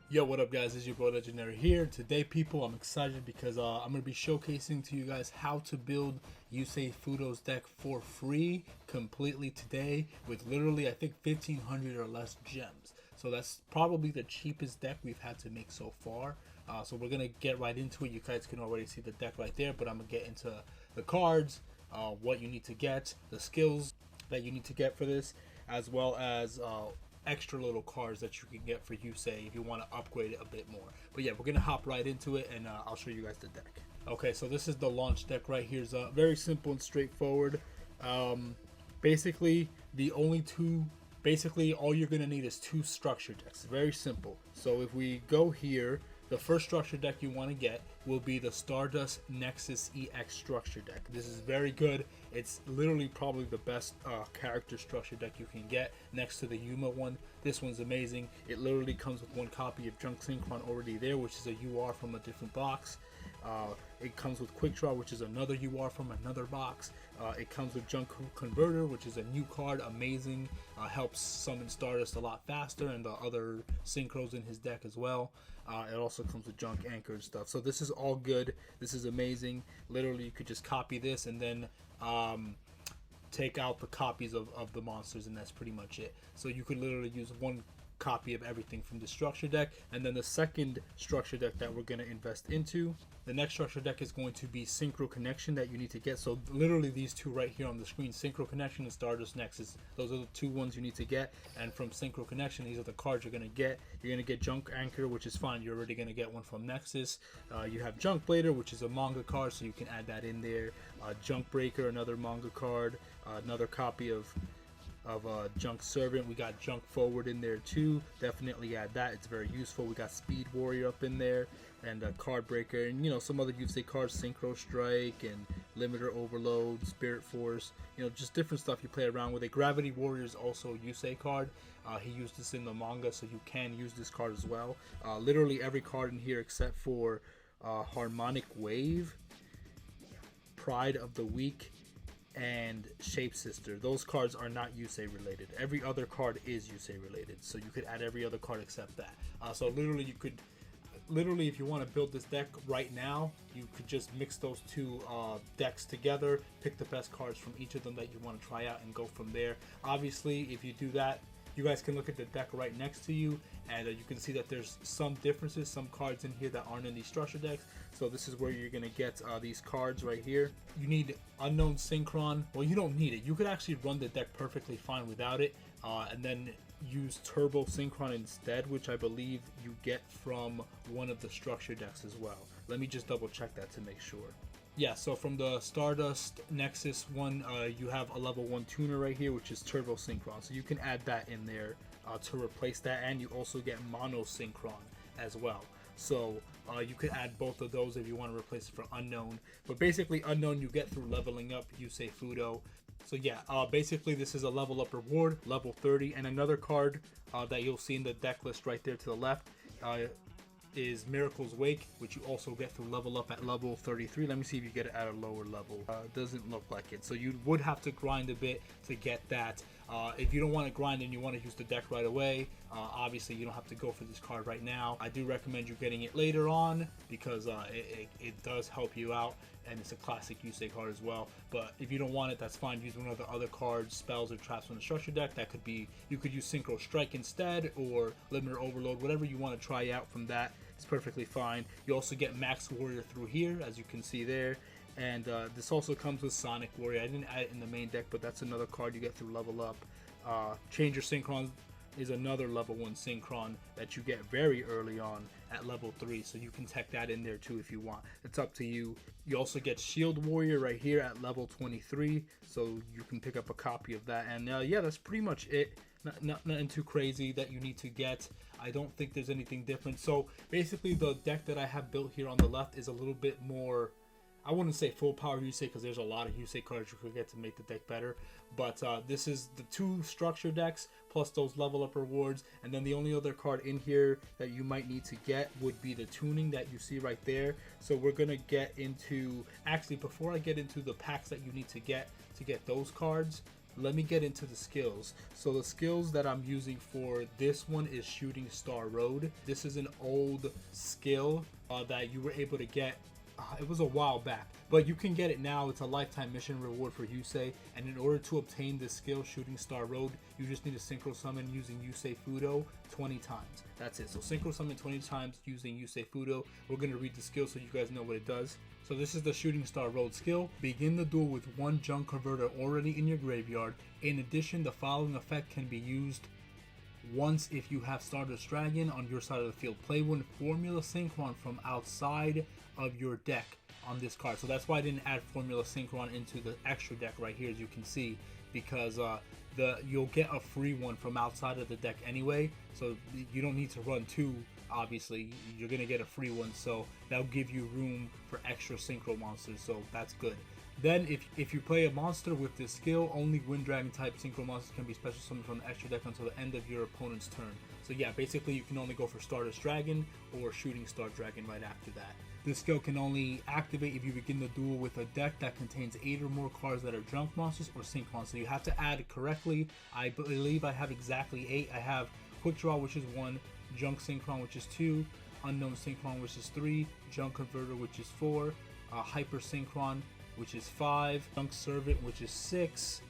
Yo, what up guys, it's your boy Legendary here. Today people, I'm excited because I'm going to be showcasing to you guys how to build Yusei Fudo's deck for free completely today with literally I think 1500 or less gems. So that's probably the cheapest deck we've had to make so far. So we're going to get right into it. You guys can already see the deck right there, but I'm going to get into the cards, what you need to get, the skills that you need to get for this, as well as extra little cards that you can get for Yusei if you want to upgrade it a bit more. But yeah, we're gonna hop right into it and I'll show you guys the deck. Okay, so this is the launch deck right here. It's very simple and straightforward. Basically all you're gonna need is two structure decks. Very simple. So if we go here, the first structure deck you want to get will be the Stardust Nexus EX structure deck. This is very good. It's literally probably the best character structure deck you can get next to the Yuma one. This one's amazing. It literally comes with one copy of Junk Synchron already there, which is a UR from a different box. It comes with Quickdraw, which is another UR from another box. It comes with Junk Converter, which is a new card, amazing. Helps summon Stardust a lot faster and the other synchros in his deck as well. It also comes with Junk Anchor and stuff. So this is all good. This is amazing. Literally, you could just copy this and then take out the copies of the monsters, and that's pretty much it. So you could literally use one copy of everything from the structure deck. And then the second structure deck that we're going to invest into, the next structure deck is going to be Synchro Connection that you need to get. So literally these two right here on the screen, Synchro Connection and Stardust Nexus, those are the two ones you need to get. And from Synchro Connection, these are the cards you're going to get. You're going to get Junk Anchor, which is fine, you're already going to get one from Nexus. You have Junk Blader, which is a manga card, so you can add that in there. Junk Breaker, another manga card, another copy of Junk Servant. We got Junk Forward in there too. Definitely add that, it's very useful. We got Speed Warrior up in there, and Card Breaker, and some other Yusei cards, Synchro Strike and Limiter Overload, Spirit Force, just different stuff you play around with it. Gravity Warrior is also a Yusei card. He used this in the manga, so you can use this card as well. Literally every card in here except for Harmonic Wave, Pride of the Week, and Shape Sister. Those cards are not Yusei related. Every other card is Yusei related, so you could add every other card except that. So literally you could, if you want to build this deck right now, you could just mix those two decks together, pick the best cards from each of them that you want to try out, and go from there. Obviously, if you do that, you guys can look at the deck right next to you, and you can see that there's some differences, some cards in here that aren't in these structure decks. So this is where you're going to get these cards right here. You need Unknown Synchron. Well, you don't need it. You could actually run the deck perfectly fine without it, and then use Turbo Synchron instead, which I believe you get from one of the structure decks as well. Let me just double check that to make sure. Yeah, so from the Stardust Nexus one, you have a level 1 tuner right here, which is Turbo Synchron. So you can add that in there to replace that, and you also get Mono Synchron as well. So you could add both of those if you want to replace it for Unknown. But basically Unknown you get through leveling up Yusei Fudo. So yeah, basically this is a level up reward, level 30, and another card that you'll see in the deck list right there to the left is Miracle's Wake, which you also get through level up at level 33. Let me see if you get it at a lower level. Doesn't look like it, so you would have to grind a bit to get that. If you don't want to grind and you want to use the deck right away, obviously you don't have to go for this card right now. I do recommend you getting it later on because it does help you out, and it's a classic Yusei card as well. But if you don't want it, that's fine. Use one of the other cards, spells, or traps from the structure deck. That could be, you could use Synchro Strike instead, or Limiter Overload, whatever you want to try out from that. It's perfectly fine. You also get Max Warrior through here, as you can see there. And this also comes with Sonic Warrior. I didn't add it in the main deck, but that's another card you get through level up. Changer Synchron is another level 1 Synchron that you get very early on at level 3, so you can tech that in there too if you want. It's up to you. You also get Shield Warrior right here at level 23, so you can pick up a copy of that. And yeah, that's pretty much it. Nothing too crazy that you need to get. I don't think there's anything different. So basically the deck that I have built here on the left is a little bit more, I wouldn't say full power Yusei because there's a lot of Yusei cards you could get to make the deck better. But this is the two structure decks plus those level up rewards. And then the only other card in here that you might need to get would be the tuning that you see right there. So we're going to get into, actually before I get into the packs that you need to get those cards, let me get into the skills. So the skills that I'm using for this one is Shooting Star Road. This is an old skill that you were able to get. It was a while back, but you can get it now. It's a lifetime mission reward for Yusei, and in order to obtain this skill, Shooting Star Road, you just need to synchro summon using Yusei Fudo 20 times. That's it. So synchro summon 20 times using Yusei Fudo. We're going to read the skill so you guys know what it does. So this is the Shooting Star Road skill. Begin the duel with one junk converter already in your graveyard. In addition, the following effect can be used once if you have Stardust Dragon on your side of the field. Play one Formula Synchron from outside of your deck on this card. So that's why I didn't add Formula Synchron into the extra deck right here, as you can see, because you'll get a free one from outside of the deck anyway, so you don't need to run two. Obviously you're gonna get a free one, so that'll give you room for extra synchro monsters, so that's good. Then if you play a monster with this skill, only Wind Dragon type synchro monsters can be special summoned from the extra deck until the end of your opponent's turn. So yeah, basically you can only go for Stardust Dragon or Shooting Star Dragon right after that. This skill can only activate if you begin the duel with a deck that contains 8 or more cards that are junk monsters or synchron. So you have to add it correctly. I believe I have exactly 8. I have Quickdraw, which is 1, Junk Synchron, which is 2, Unknown Synchron, which is 3, Junk Converter, which is 4, Hyper Synchron, which is 5, Junk Servant, which is 6,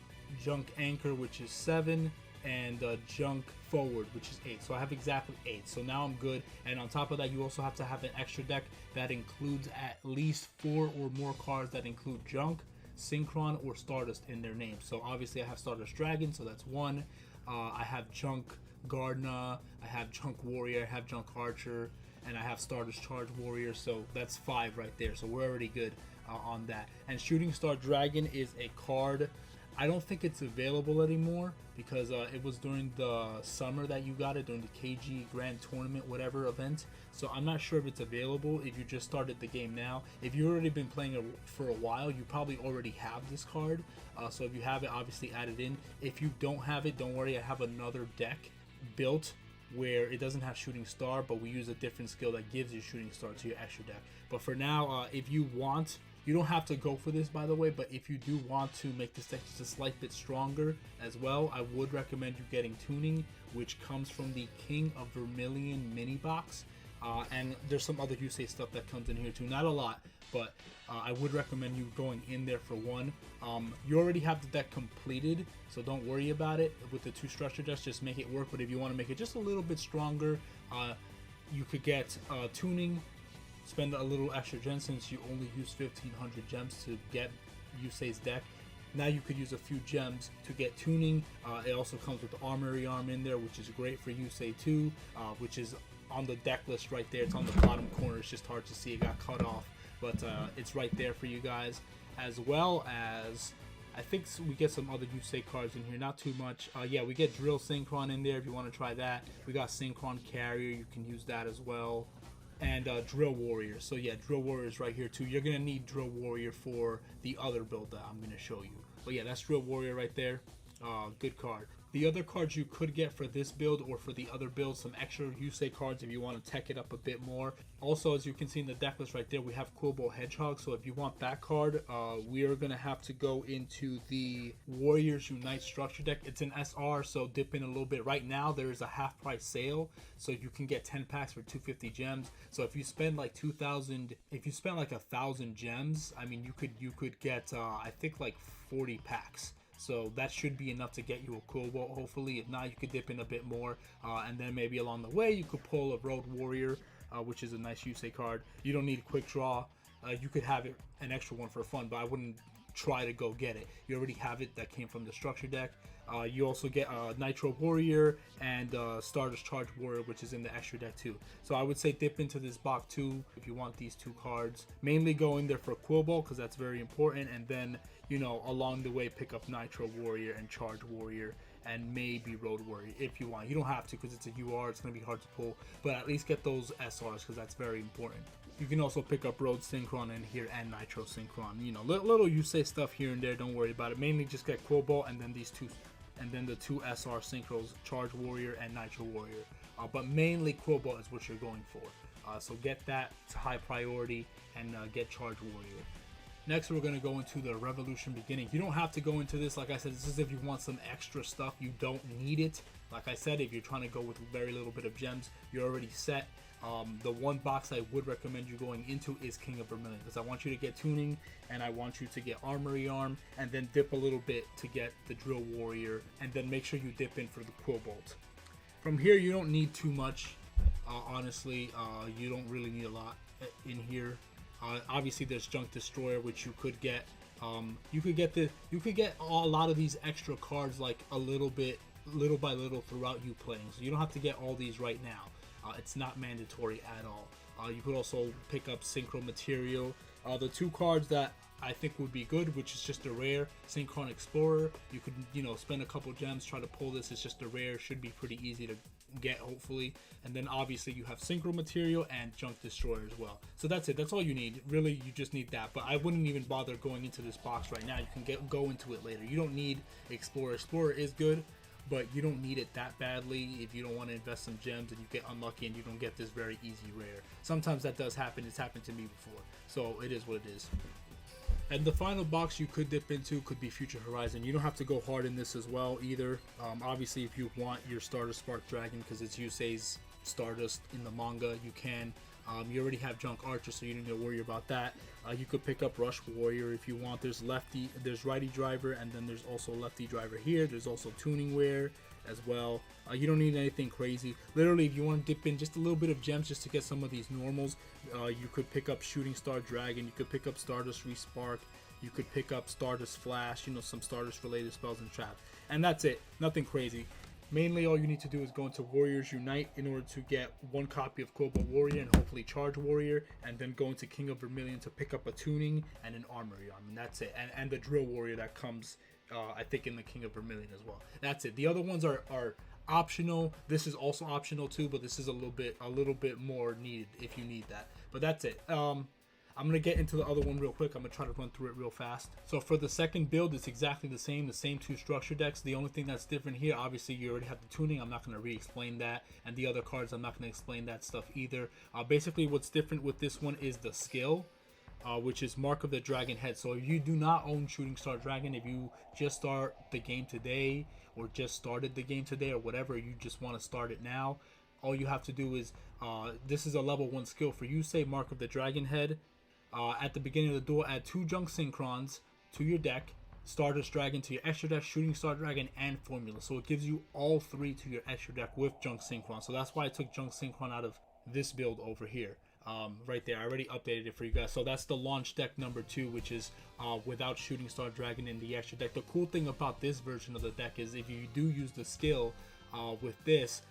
Junk Anchor, which is 7, and Junk Forward, which is 8. So I have exactly 8. So now I'm good. And on top of that, you also have to have an extra deck that includes at least 4 or more cards that include Junk, Synchron, or Stardust in their name. So obviously I have Stardust Dragon, so that's 1. I have Junk Gardna, I have Junk Warrior, I have Junk Archer, and I have Stardust Charge Warrior, so that's 5 right there. So we're already good on that. And Shooting Star Dragon is a card. I don't think it's available anymore because it was during the summer that you got it, during the KG Grand Tournament, whatever event. So I'm not sure if it's available if you just started the game now. If you've already been playing it for a while, you probably already have this card. So if you have it, obviously add it in. If you don't have it, don't worry. I have another deck built where it doesn't have Shooting Star, but we use a different skill that gives you Shooting Star to your extra deck. But for now, if you want, you don't have to go for this, by the way, but if you do want to make this deck just a slight bit stronger as well, I would recommend you getting Tuning, which comes from the King of Vermilion mini box. And there's some other Yusei stuff that comes in here too. Not a lot, but I would recommend you going in there for one. You already have the deck completed, so don't worry about it. With the 2 structure decks, just make it work. But if you want to make it just a little bit stronger, you could get Tuning, spend a little extra gems since you only use 1500 gems to get Yusei's deck. Now you could use a few gems to get Tuning. It also comes with the Armory Arm in there, which is great for Yusei too, which is on the deck list right there. It's on the bottom corner. It's just hard to see. It got cut off, but it's right there for you guys. As well as, I think we get some other Yusei cards in here. Not too much. Yeah, we get Drill Synchron in there if you want to try that. We got Synchron Carrier. You can use that as well. And Drill Warrior. So yeah, Drill Warrior is right here too. You're gonna need Drill Warrior for the other build that I'm gonna show you. But yeah, that's Drill Warrior right there. Good card. The other cards you could get for this build or for the other build, some extra Yusei cards if you want to tech it up a bit more. Also, as you can see in the deck list right there, we have Quillbolt Hedgehog. So if you want that card, we are going to have to go into the Warriors Unite structure deck. It's an SR, so dip in a little bit. Right now, there is a half price sale, so you can get 10 packs for 250 gems. So if you spend like 2,000, if you spend like 1,000 gems, I mean, you could get, I think like 40 packs. So that should be enough to get you a Quillbolt, hopefully. If not, you could dip in a bit more. And then maybe along the way, you could pull a Road Warrior, which is a nice Yusei card. You don't need Quick Draw. You could have it an extra one for fun, but I wouldn't try to go get it. You already have it. That came from the structure deck. You also get Nitro Warrior and Stardust Charge Warrior, which is in the extra deck too. So I would say dip into this box too if you want these 2 cards. Mainly go in there for Quillbolt because that's very important, and then, you know, along the way pick up Nitro Warrior and Charge Warrior and maybe Road Warrior if you want. You don't have to because it's a UR, it's going to be hard to pull, but at least get those SRs because that's very important. You can also pick up Road Synchron in here and Nitro Synchron. You know, little Yusei stuff here and there, don't worry about it. Mainly just get Quillbolt and then these 2, and then the 2 SR Synchros, Charge Warrior and Nitro Warrior. But mainly Quillbolt is what you're going for. So get that to high priority and get Charge Warrior. Next, we're going to go into the Revolution Beginning. You don't have to go into this. Like I said, this is if you want some extra stuff. You don't need it. Like I said, if you're trying to go with very little bit of gems, you're already set. The one box I would recommend you going into is King of Vermilion, because I want you to get tuning and I want you to get Armory Arm, and then dip a little bit to get the Drill Warrior, and then make sure you dip in for the Quillbolt. From here, you don't need too much. Honestly, you don't really need a lot in here. Obviously, there's Junk Destroyer, which you could get. You could get a lot of these extra cards like a little by little throughout you playing. So you don't have to get all these right now. It's not mandatory at all. You could also pick up Synchro Material. The two cards that I think would be good, which is just a rare, Synchron Explorer. You could, spend a couple gems, try to pull this. It's just a rare, should be pretty easy to get, hopefully. And then obviously you have Synchro Material and Junk Destroyer as well. So that's it. That's all you need. Really, you just need that. But I wouldn't even bother going into this box right now. You can go into it later. You don't need Explorer. Explorer is good, but you don't need it that badly if you don't want to invest some gems and you get unlucky and you don't get this very easy rare. Sometimes that does happen. It's happened to me before. So it is what it is. And the final box you could dip into could be Future Horizon. You don't have to go hard in this as well either. Obviously, if you want your Stardust Spark Dragon, because it's Yusei's Stardust in the manga, you can. You already have Junk Archer, so you don't need to worry about that. You could pick up Rush Warrior if you want. There's Righty Driver, and then there's also Lefty Driver here. There's also Tuning Wear as well. You don't need anything crazy. Literally, if you want to dip in just a little bit of gems just to get some of these normals, you could pick up Shooting Star Dragon. You could pick up Stardust Re-Spark. You could pick up Stardust Flash, some Stardust related spells and traps. And that's it. Nothing crazy. Mainly all you need to do is go into Warriors Unite in order to get one copy of Quillbolt Warrior and hopefully Charge Warrior, and then go into King of Vermilion to pick up a Tuning and an Armory Arm, and that's it. And the Drill Warrior that comes, I think, in the King of Vermilion as well. That's it. The other ones are optional. This is also optional too, but this is a little bit more needed if you need that. But that's it. I'm going to get into the other one real quick. I'm going to try to run through it real fast. So for the second build, it's exactly the same two structure decks. The only thing that's different here, obviously, you already have the tuning. I'm not going to re-explain that. And the other cards, I'm not going to explain that stuff either. Basically, what's different with this one is the skill, which is Mark of the Dragon Head. So if you do not own Shooting Star Dragon, if you just start the game today or just started the game today or whatever, you just want to start it now, all you have to do is, this is a level 1 skill for Yusei, Mark of the Dragon Head. At the beginning of the duel, add 2 Junk Synchrons to your deck, Stardust Dragon to your extra deck, Shooting Star Dragon, and Formula. So it gives you all 3 to your extra deck with Junk Synchron. So that's why I took Junk Synchron out of this build over here. Right there, I already updated it for you guys. So that's the launch deck number 2, which is without Shooting Star Dragon in the extra deck. The cool thing about this version of the deck is if you do use the skill with this,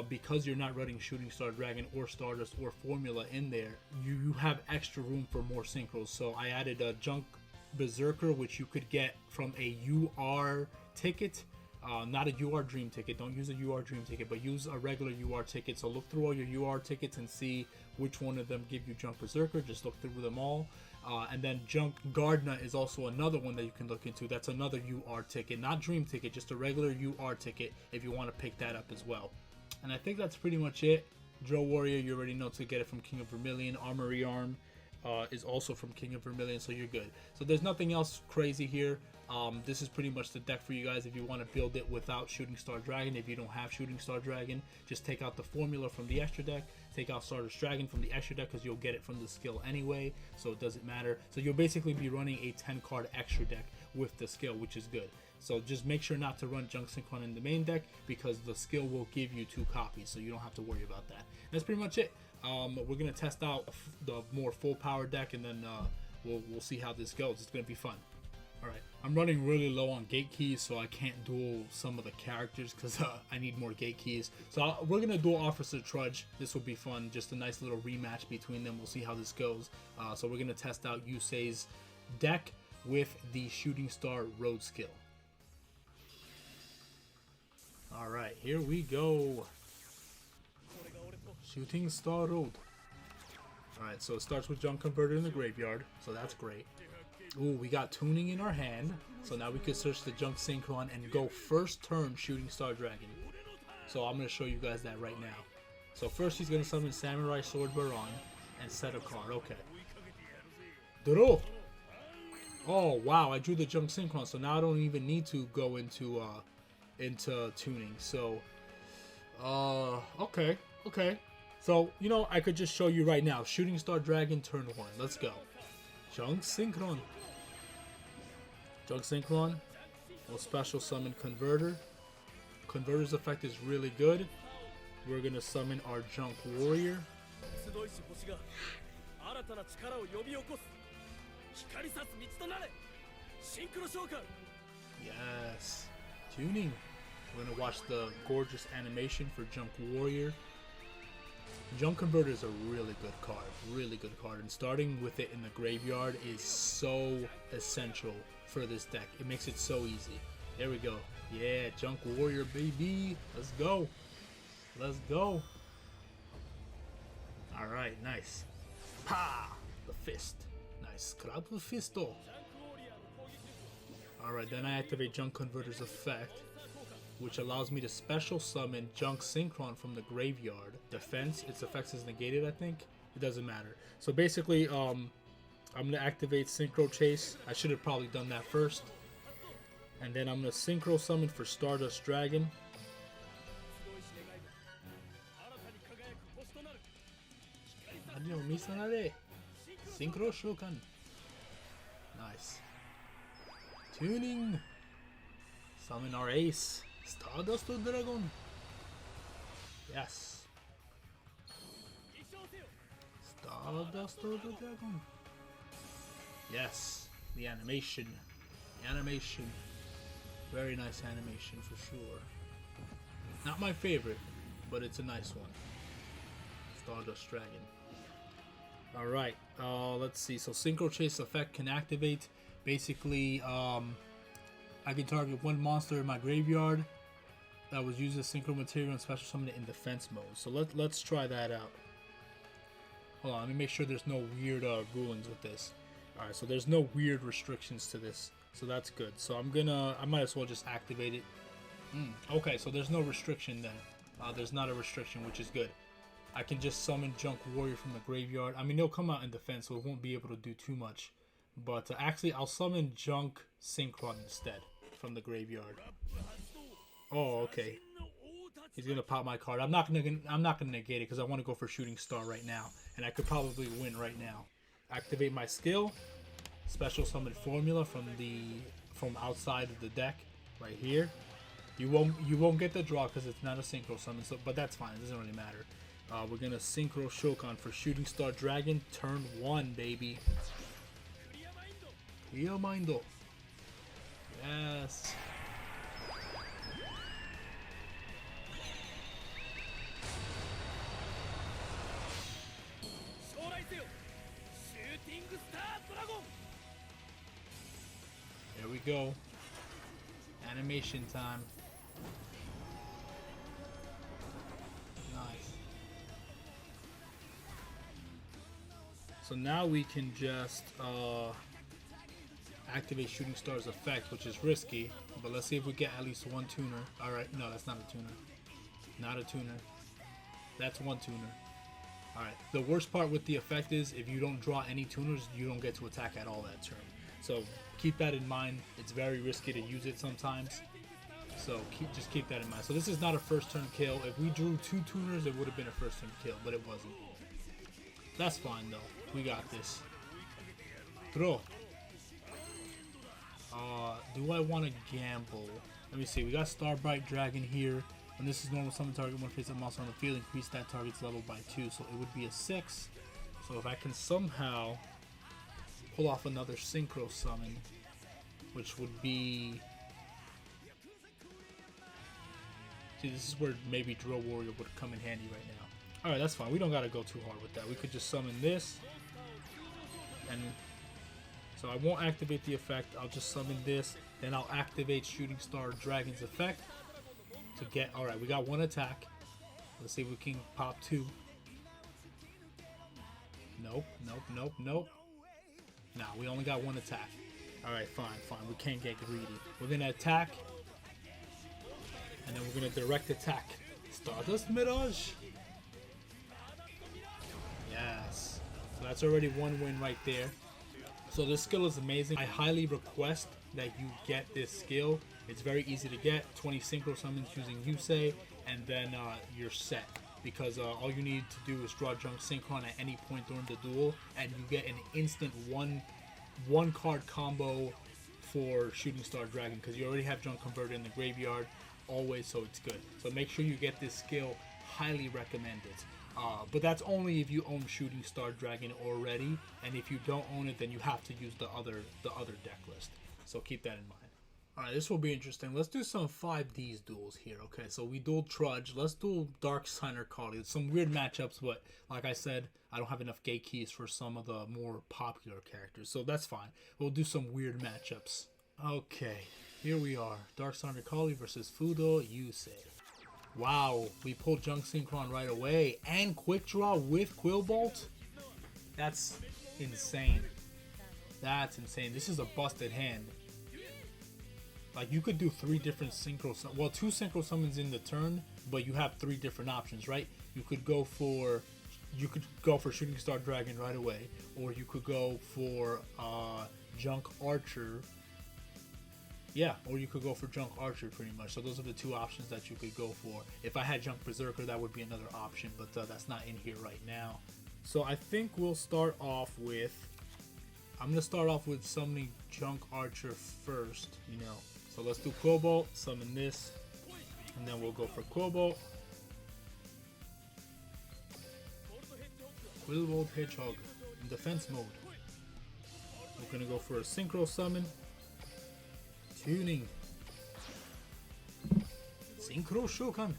because you're not running Shooting Star Dragon or Stardust or Formula in there, you have extra room for more synchros. So I added a Junk Berserker, which you could get from a UR ticket, not a UR Dream ticket. Don't use a UR Dream ticket, but use a regular UR ticket. So look through all your UR tickets and see which one of them give you Junk Berserker. Just look through them all. And then Junk Gardna is also another one that you can look into. That's another UR ticket, not Dream ticket, just a regular UR ticket if you want to pick that up as well. And I think that's pretty much it. Drill Warrior, you already know to get it from King of Vermilion. Armory Arm is also from King of Vermilion, so you're good. So there's nothing else crazy here. This is pretty much the deck for you guys if you want to build it without Shooting Star Dragon. If you don't have Shooting Star Dragon, just take out the Formula from the extra deck. Take out Stardust Dragon from the extra deck because you'll get it from the skill anyway, so it doesn't matter. So you'll basically be running a 10-card extra deck with the skill, which is good. So just make sure not to run Junk Synchron in the main deck because the skill will give you 2 copies, so you don't have to worry about that. That's pretty much it. We're gonna test out the more full power deck, and then we'll see how this goes. It's gonna be fun. All right, I'm running really low on gate keys, so I can't duel some of the characters because I need more gate keys. So we're gonna duel Officer Trudge. This will be fun. Just a nice little rematch between them. We'll see how this goes. So we're gonna test out Yusei's deck with the Shooting Star Road skill. Alright, here we go. Shooting Star Road. Alright, so it starts with Junk Converter in the graveyard, so that's great. Ooh, we got Tuning in our hand, so now we can search the Junk Synchron and go first turn Shooting Star Dragon. So I'm going to show you guys that right now. So first he's going to summon Samurai Sword Baron and set a card. Okay. Draw! Oh wow, I drew the Junk Synchron, so now I don't even need to go into tuning. So okay. So you know, I could just show you right now. Shooting Star Dragon turn 1. Let's go. Junk Synchron. Junk Synchron. We'll special summon Converter. Converter's effect is really good. We're gonna summon our Junk Warrior. Yes. Tuning. We're gonna watch the gorgeous animation for Junk Warrior. Junk Converter is a really good card. Really good card. And starting with it in the graveyard is so essential for this deck. It makes it so easy. There we go. Yeah, Junk Warrior, baby. Let's go. Let's go. Alright, nice. Pa! The fist. Nice. Grab the fisto. Alright, then I activate Junk Converter's effect, which allows me to special summon Junk Synchron from the graveyard. Defense, its effects is negated, I think. It doesn't matter. So basically, I'm going to activate Synchro Chase. I should have probably done that first. And then I'm going to Synchro Summon for Stardust Dragon. Synchro Shokan. Nice. Tuning. Summon our ace. Stardust Dragon. Yes. Stardust Dragon. Yes. The animation. Very nice animation for sure. Not my favorite, but it's a nice one. Stardust Dragon. Alright, let's see. So Synchro Chase effect can activate. Basically, I can target one monster in my graveyard that was used as synchro material and special summon it in defense mode. So let's try that out. Hold on, let me make sure there's no weird rulings with this. Alright, so there's no weird restrictions to this. So that's good. So I might as well just activate it. Okay, so there's no restriction then. There's not a restriction, which is good. I can just summon Junk Warrior from the graveyard. I mean, he'll come out in defense, so it won't be able to do too much. But actually, I'll summon Junk Synchron instead from the graveyard. Oh, okay. He's gonna pop my card. I'm not gonna negate it because I want to go for Shooting Star right now, and I could probably win right now. Activate my skill. Special summon Formula from outside of the deck, right here. You won't get the draw because it's not a synchro summon, so but that's fine. It doesn't really matter. We're gonna Synchro Shokan for Shooting Star Dragon, turn 1, baby. Clear Mindo. Yes. There we go. Animation time. Nice. So now we can just activate Shooting Star's effect, which is risky, but let's see if we get at least one tuner. Alright, no, that's not a tuner. Not a tuner. That's one tuner. Alright, the worst part with the effect is if you don't draw any tuners, you don't get to attack at all that turn. So keep that in mind. It's very risky to use it sometimes. So just keep that in mind. So this is not a first turn kill. If we drew 2 tuners, it would have been a first turn kill, but it wasn't. That's fine though. We got this. Throw. Do I want to gamble? Let me see. We got Starbright Dragon here. When this is normal summon target, one face-up monster on the field, increase that target's level by 2. So it would be a 6. So if I can somehow pull off another Synchro summon, which would be... See, this is where maybe Drill Warrior would come in handy right now. Alright, that's fine. We don't gotta go too hard with that. We could just summon this. And so I won't activate the effect. I'll just summon this. Then I'll activate Shooting Star Dragon's effect to get... Alright, we got 1 attack. Let's see if we can pop 2. Nope, nope, nope, nope. Nah, we only got 1 attack. Alright, fine. We can't get greedy. We're gonna attack. And then we're gonna direct attack. Stardust Mirage. Yes. So that's already 1 win right there. So this skill is amazing. I highly request that you get this skill. It's very easy to get. 20 synchro summons using Yusei, and then you're set. Because all you need to do is draw Junk Synchron at any point during the duel, and you get an instant one card combo for Shooting Star Dragon, because you already have Junk Converter in the graveyard always, so it's good. So make sure you get this skill. Highly recommend it. But that's only if you own Shooting Star Dragon already, and if you don't own it, then you have to use the other deck list. So keep that in mind. Alright, this will be interesting. Let's do some 5Ds duels here. Okay, so we dueled Trudge. Let's duel Dark Signer Kali. Some weird matchups, but like I said, I don't have enough gate keys for some of the more popular characters, so that's fine. We'll do some weird matchups. Okay, here we are. Dark Signer Kali versus Fudo Yusei. Wow, we pulled Junk Synchron right away. And Quick Draw with Quillbolt? That's insane. That's insane. This is a busted hand. Like, you could do 3 different synchro, well, 2 synchro summons in the turn, but you have 3 different options, right? You could go for Shooting Star Dragon right away, or you could go for Junk Archer. Yeah, or you could go for Junk Archer pretty much. So those are the 2 options that you could go for. If I had Junk Berserker, that would be another option, but that's not in here right now. So I think we'll start off with, I'm going to start off with summoning Junk Archer first, you know. So let's do Quillbolt, summon this, and then we'll go for Quillbolt. Quillbolt Hedgehog in defense mode. We're going to go for a Synchro summon. Tuning. Synchro Shokan.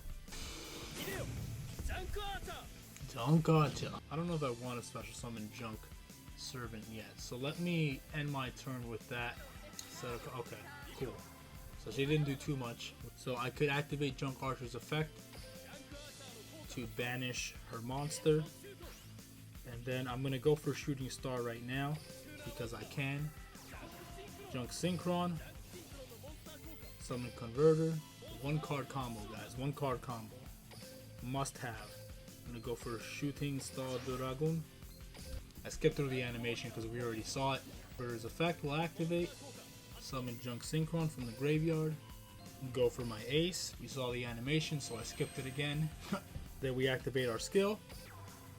Junk Archer. I don't know if I want to special summon Junk Servant yet. So let me end my turn with that. So, okay, cool. So she didn't do too much. So I could activate Junk Archer's effect to banish her monster. And then I'm going to go for Shooting Star right now because I can. Junk Synchron. Summon Converter. 1 card combo, guys. 1 card combo. Must have. I'm going to go for Shooting Star Dragon. I skipped through the animation because we already saw it. Converter's effect will activate. Summon Junk Synchron from the graveyard. Go for my ace. We saw the animation, so I skipped it again. Then we activate our skill.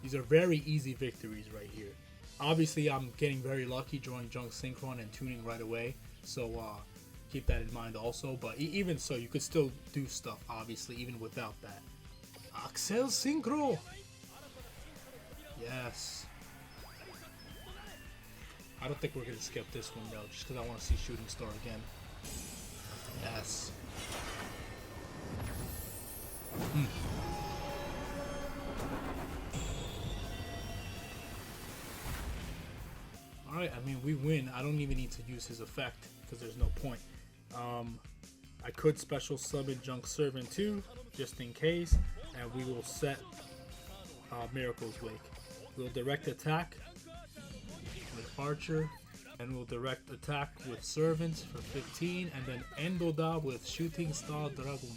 These are very easy victories right here. Obviously, I'm getting very lucky drawing Junk Synchron and tuning right away. So keep that in mind also. But even so, you could still do stuff, obviously, even without that. Axel Synchro! Yes. I don't think we're going to skip this one, though, just because I want to see Shooting Star again. Yes. Alright, I mean, we win. I don't even need to use his effect, because there's no point. I could special summon Junk Servant too, just in case, and we will set Miracle's Wake. We'll direct attack with Archer, and we'll direct attack with Servant for 15, and then Endoda with Shooting Star Dragon.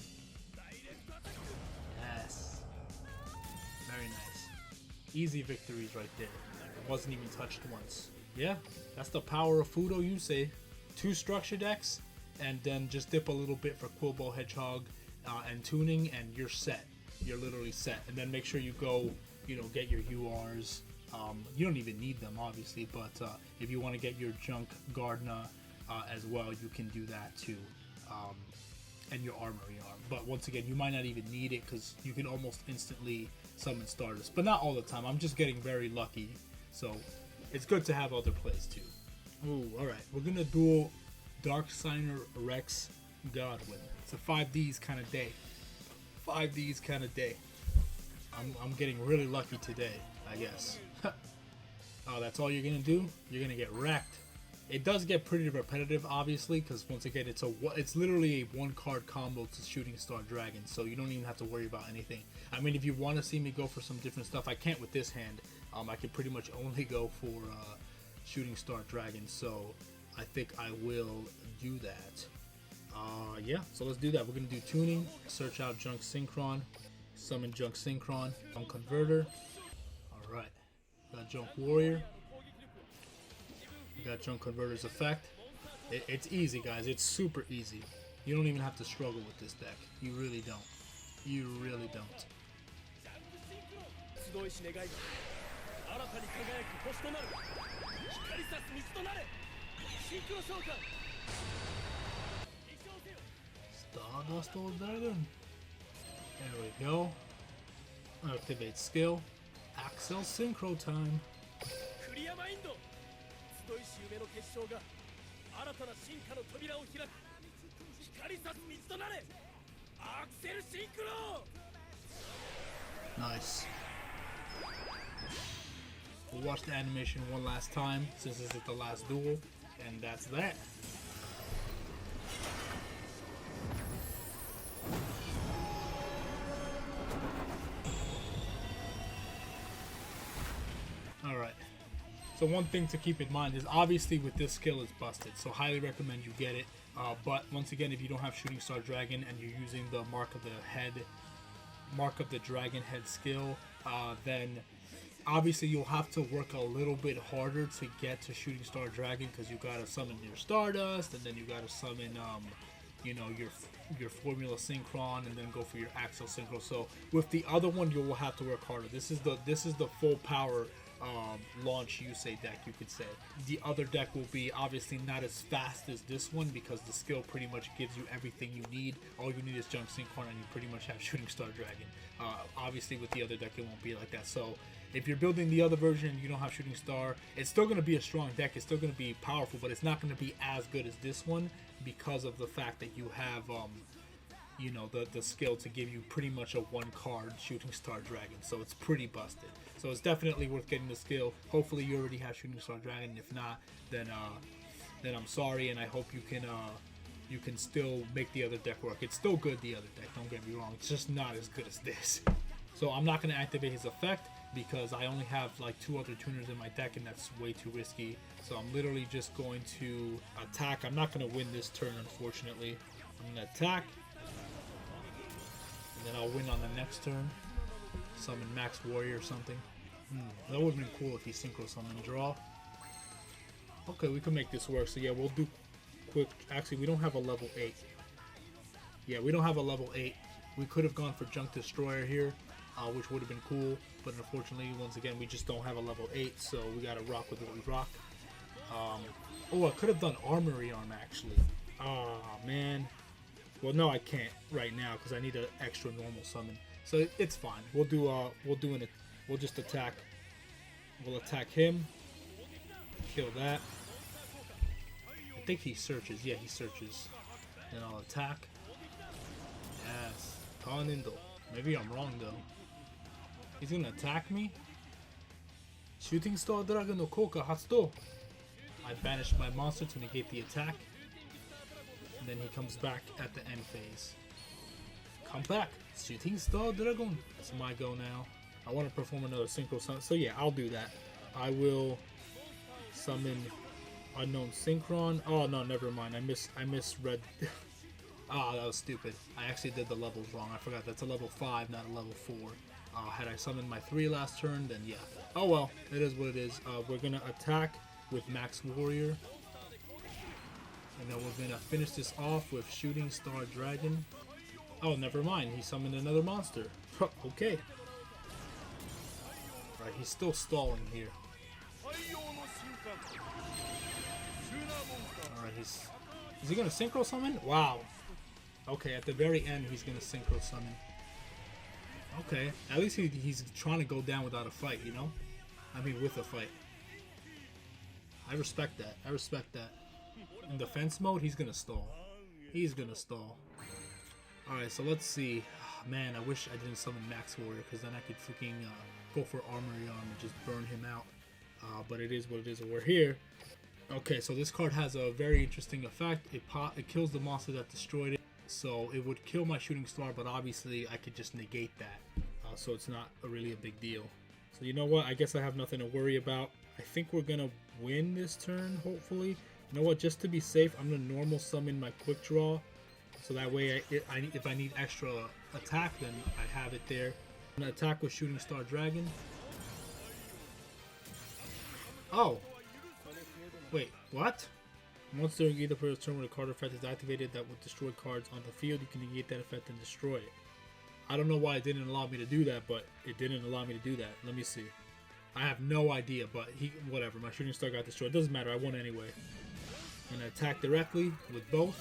Yes. Very nice. Easy victories right there. It wasn't even touched once. Yeah, that's the power of Fudo Yusei. 2 structure decks, and then just dip a little bit for Quillbolt Hedgehog and tuning, and you're set. You're literally set. And then make sure you go, you know, get your URs. You don't even need them, obviously, but if you want to get your Junk Gardna as well, you can do that too. And your Armory Arm. But once again, you might not even need it because you can almost instantly summon Stardust. But not all the time. I'm just getting very lucky. So it's good to have other plays too. Ooh, alright. We're going to duel Dark Signer Rex Godwin. It's a 5Ds kind of day. 5Ds kind of day. I'm getting really lucky today, I guess. Oh, that's all you're going to do? You're going to get wrecked. It does get pretty repetitive, obviously, because once again, it's literally a 1 card combo to Shooting Star Dragon, so you don't even have to worry about anything. I mean, if you want to see me go for some different stuff, I can't with this hand. I can pretty much only go for Shooting Star Dragon, so I think I will do that. Yeah, so let's do that. We're going to do tuning, search out Junk Synchron, summon Junk Synchron, Junk Converter. Alright, got Junk Warrior. got Junk Converter's effect. It's easy, guys. It's super easy. You don't even have to struggle with this deck. You really don't. You really don't. Stardust Dragon. There we go. Activate skill. Axel Synchro time. Nice. We'll watch the animation one last time since this is the last duel, and that's that. Alright. So one thing to keep in mind is obviously with this skill it's busted, so highly recommend you get it. But once again, if you don't have Shooting Star Dragon and you're using the Mark of the Dragon head skill, then obviously you'll have to work a little bit harder to get to Shooting Star Dragon because you gotta summon your Stardust, and then you gotta summon you know, your Formula Synchron, and then go for your Axel Synchro. So with the other one, you will have to work harder. This is the full power launch Yusei deck, you could say. The other deck will be obviously not as fast as this one because the skill pretty much gives you everything you need. All you need is Junk Synchron and you pretty much have Shooting Star Dragon. Obviously with the other deck it won't be like that. So if you're building the other version and you don't have Shooting Star, it's still going to be a strong deck, it's still going to be powerful, but it's not going to be as good as this one because of the fact that you have you know, the skill to give you pretty much a one card Shooting Star Dragon, so it's pretty busted. So it's definitely worth getting the skill. Hopefully you already have Shooting Star Dragon. If not, then I'm sorry, and I hope you can still make the other deck work. It's still good, the other deck, don't get me wrong, it's just not as good as this. So I'm not going to activate his effect because I only have like 2 other tuners in my deck, and that's way too risky. So I'm literally just going to attack. I'm not going to win this turn, unfortunately. I'm going to attack, and then I'll win on the next turn. Summon Max Warrior or something. That would have been cool if he synchro summoned draw. Okay, we can make this work. So yeah, we'll do quick. Actually, we don't have a level 8. Yeah, we don't have a level 8. We could have gone for Junk Destroyer here, which would have been cool. But unfortunately, once again, we just don't have a level 8. So we gotta rock with what we rock. Oh, I could have done Armory Arm actually. Oh man. Well, no, I can't right now because I need an extra normal summon. So it's fine. We'll just attack. We'll attack him. Kill that. I think he searches. Yeah, he searches. Then I'll attack. Yes. Kanindo. Maybe I'm wrong though. He's gonna attack me. Shooting Star Dragon no Koka Hatsudo. I banish my monster to negate the attack. And then he comes back at the end phase. Come back. Shooting Star Dragon. It's my go now. I want to perform another Synchro Summon. So yeah, I'll do that. I will summon Unknown Synchron. Oh no, never mind. I misread. Ah, that was stupid. I actually did the levels wrong. I forgot that's a level 5, not a level 4. Had I summoned my 3 last turn, then yeah. Oh well, it is what it is. We're gonna attack with Max Warrior. And then we're gonna finish this off with Shooting Star Dragon. Oh, never mind. He summoned another monster. Okay. Right, he's still stalling here. Alright, is he gonna synchro summon? Wow. Okay, at the very end he's gonna synchro summon. Okay, at least he's trying to go down without a fight, you know? I mean, with a fight. I respect that. I respect that. In defense mode, he's gonna stall. He's gonna stall. Alright, so let's see. Oh, man, I wish I didn't summon Max Warrior, because then I could freaking go for Armory Arm and just burn him out. But it is what it is, and we're here. Okay, so this card has a very interesting effect. It kills the monster that destroyed it. So it would kill my Shooting Star, but obviously I could just negate that. So it's not really a big deal. So you know what? I guess I have nothing to worry about. I think we're going to win this turn, hopefully. You know what? Just to be safe, I'm going to normal summon my Quickdraw. So that way, if I need extra attack, then I have it there. I'm going to attack with Shooting Star Dragon. Oh. Wait, what? Once during either player's turn when a card effect is activated that will destroy cards on the field, you can negate that effect and destroy it. I don't know why it didn't allow me to do that, but it didn't allow me to do that. Let me see. I have no idea, but whatever. My shooting star got destroyed. Doesn't matter. I won anyway. I'm gonna attack directly with both.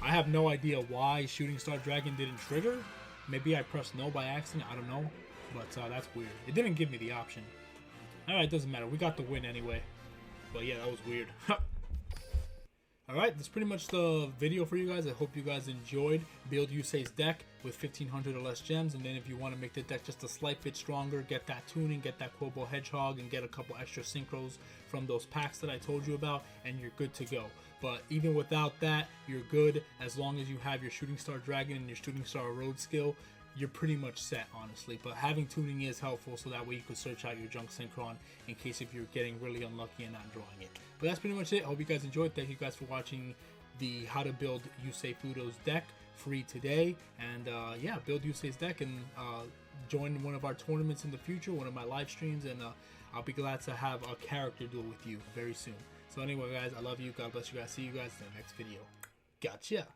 I have no idea why Shooting Star Dragon didn't trigger. Maybe I pressed no by accident. I don't know, but that's weird. It didn't give me the option. Alright, doesn't matter. We got the win anyway. But yeah, that was weird. Alright, that's pretty much the video for you guys. I hope you guys enjoyed. Build Yusei's deck with 1,500 or less gems, and then if you want to make the deck just a slight bit stronger, get that tuning, get that Quillbolt Hedgehog, and get a couple extra synchros from those packs that I told you about, and you're good to go. But even without that, you're good as long as you have your Shooting Star Dragon and your Shooting Star Road skill. You're pretty much set, honestly. But having tuning is helpful, so that way you can search out your junk synchron in case if you're getting really unlucky and not drawing it. But that's pretty much it. Hope you guys enjoyed. Thank you guys for watching the how to build Yusei Fudo's deck free today. And yeah, build Yusei's deck and join one of our tournaments in the future, one of my live streams, and I'll be glad to have a character duel with you very soon. So anyway, guys, I love you. God bless you guys. See you guys in the next video. Gotcha.